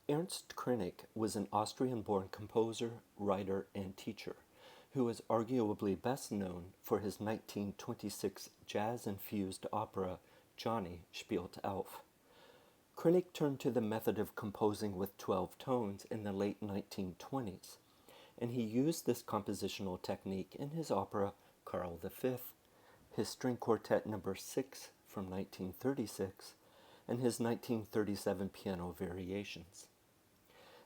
Ernst Krenek was an Austrian-born composer, writer, and teacher who is arguably best known for his 1926 jazz-infused opera Jonny, spielt. Krenek turned to the method of composing with 12 tones in the late 1920s, and he used this compositional technique in his opera Karl V, his string quartet No. 6 from 1936, and his 1937 piano variations.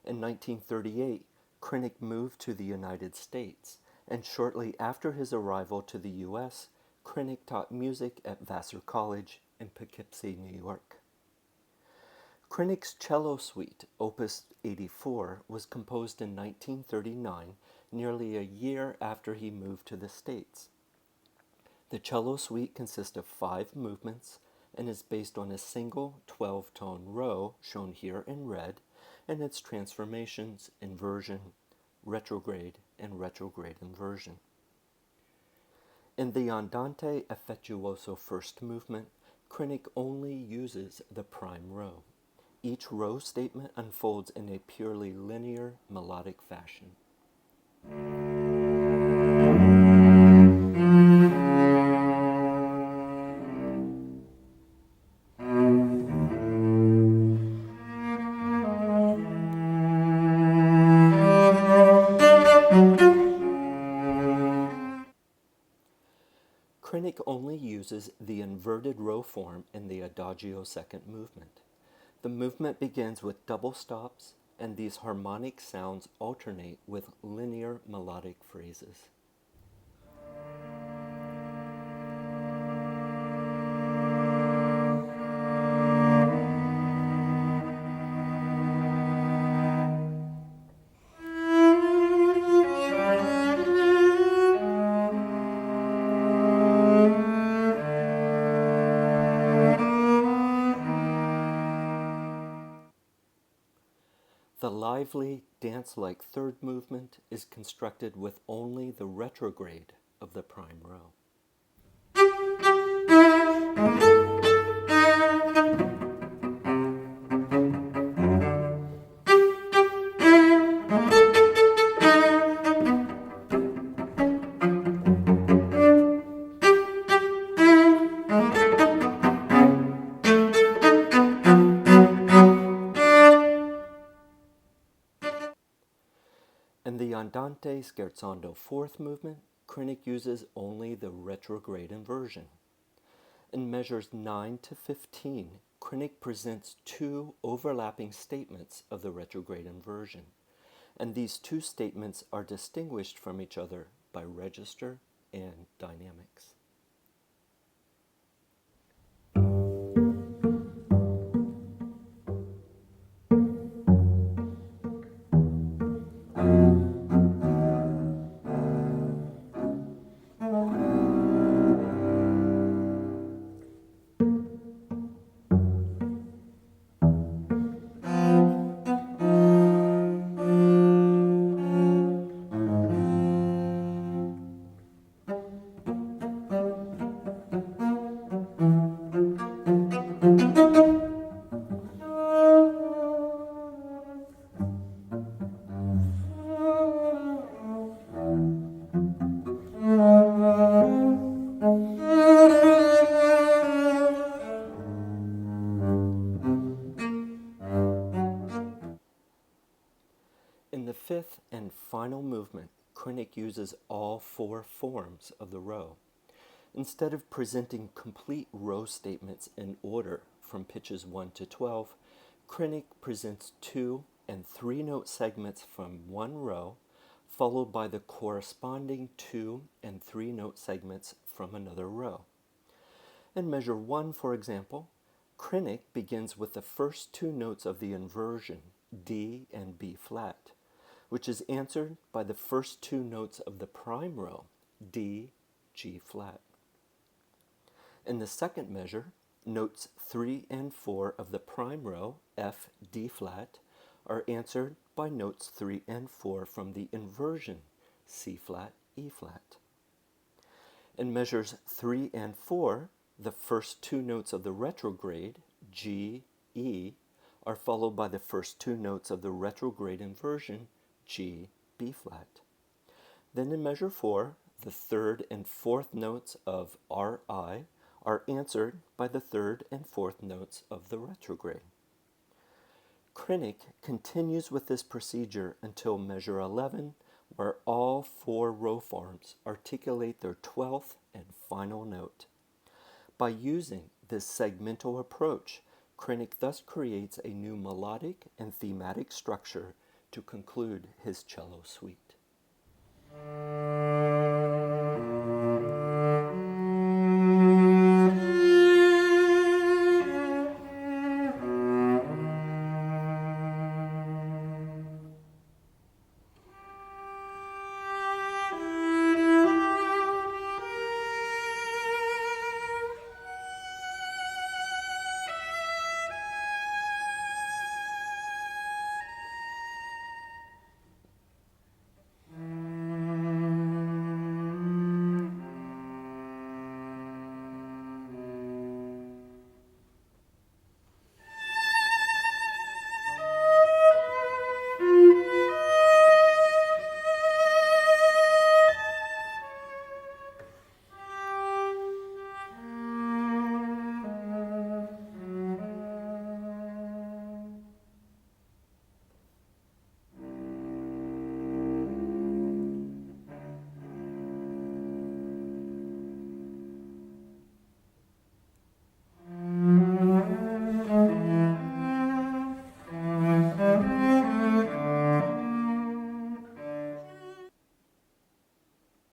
In 1938, Krenek moved to the United States, and shortly after his arrival to the U.S., Krenek taught music at Vassar College in Poughkeepsie, New York. Krenek's Cello Suite, Opus 84, was composed in 1939, nearly a year after he moved to the States. The Cello Suite consists of 5 movements and is based on a single 12-tone row, shown here in red, and its transformations, inversion, retrograde, and retrograde inversion. In the Andante affettuoso first movement, Krenek only uses the prime row. Each row statement unfolds in a purely linear, melodic fashion. Krenek only uses the inverted row form in the Adagio second movement. The movement begins with double stops, and these harmonic sounds alternate with linear melodic phrases. The lively, dance-like third movement is constructed with only the retrograde of the prime row. In the Andante scherzando fourth movement, Krenek uses only the retrograde inversion. In measures 9 to 15, Krenek presents 2 overlapping statements of the retrograde inversion, and these 2 statements are distinguished from each other by register and dynamics. In the fifth and final movement, Krenek uses all 4 forms of the row. Instead of presenting complete row statements in order from pitches 1 to 12, Krenek presents 2 and 3 note segments from one row, followed by the corresponding 2 and 3 note segments from another row. In measure 1, for example, Krenek begins with the first 2 notes of the inversion, D and B flat, which is answered by the first 2 notes of the prime row, D, G flat. In the second measure, notes 3 and 4 of the prime row, F, D flat, are answered by notes 3 and 4 from the inversion, C flat, E flat. In measures 3 and 4, the first 2 notes of the retrograde, G, E, are followed by the first two notes of the retrograde inversion, G, B flat. Then in measure 4, the third and fourth notes of RI are answered by the third and fourth notes of the retrograde. Krenek continues with this procedure until measure 11, where all four row forms articulate their 12th and final note. By using this segmental approach, Krenek thus creates a new melodic and thematic structure to conclude his cello suite.